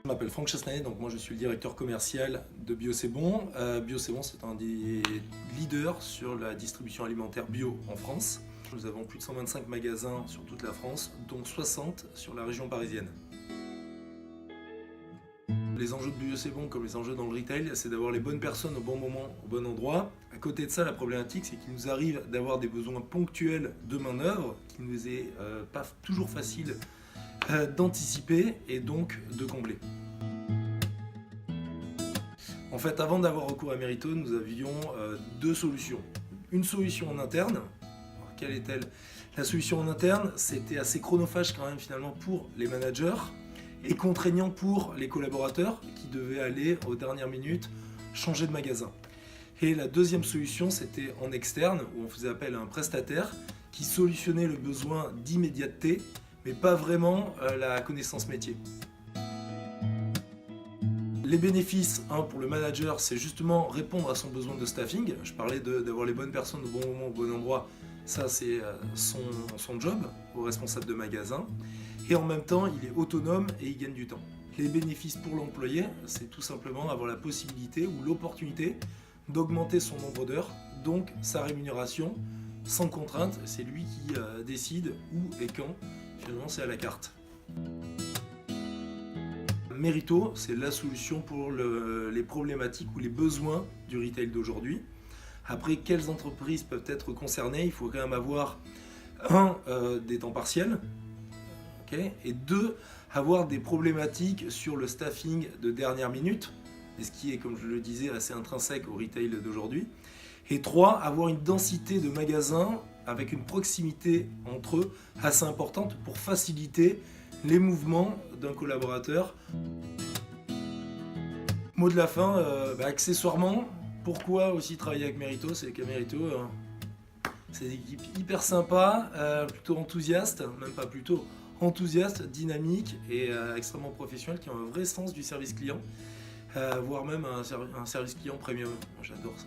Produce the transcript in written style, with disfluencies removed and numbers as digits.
Je m'appelle Franck Chassenet, donc moi je suis le directeur commercial de Bio C'est Bon. Bio C'est Bon, c'est un des leaders sur la distribution alimentaire bio en France. Nous avons plus de 125 magasins sur toute la France, dont 60 sur la région parisienne. Les enjeux de Bio C'est Bon, comme les enjeux dans le retail, c'est d'avoir les bonnes personnes au bon moment, au bon endroit. À côté de ça, la problématique, c'est qu'il nous arrive d'avoir des besoins ponctuels de main-d'œuvre, qui ne nous est pas toujours facile d'anticiper et donc de combler. En fait, avant d'avoir recours à Mérito, nous avions deux solutions. Une solution en interne. Alors, quelle est-elle? La solution en interne, c'était assez chronophage quand même finalement pour les managers et contraignant pour les collaborateurs qui devaient aller aux dernières minutes changer de magasin. Et la deuxième solution, c'était en externe, où on faisait appel à un prestataire qui solutionnait le besoin d'immédiateté, mais pas vraiment la connaissance métier. Les bénéfices, pour le manager, c'est justement répondre à son besoin de staffing. Je parlais d'avoir les bonnes personnes au bon moment, au bon endroit. Ça, c'est son job, au responsable de magasin. Et en même temps, il est autonome et il gagne du temps. Les bénéfices pour l'employé, c'est tout simplement avoir la possibilité ou l'opportunité d'augmenter son nombre d'heures, donc sa rémunération, sans contrainte. C'est lui qui décide où et quand. Finalement, c'est à la carte. Mérito, c'est la solution pour les problématiques ou les besoins du retail d'aujourd'hui. Après, quelles entreprises peuvent être concernées? Il faut quand même avoir des temps partiels, okay, et deux, avoir des problématiques sur le staffing de dernière minute, et ce qui est, comme je le disais, assez intrinsèque au retail d'aujourd'hui. Et trois, avoir une densité de magasins avec une proximité entre eux assez importante pour faciliter les mouvements d'un collaborateur. Mot de la fin, accessoirement, pourquoi aussi travailler avec Mérito? C'est qu'à Mérito, c'est des équipes hyper sympas, plutôt enthousiastes, même pas plutôt, enthousiastes, dynamiques et extrêmement professionnels qui ont un vrai sens du service client, voire même un service client premium. J'adore ça.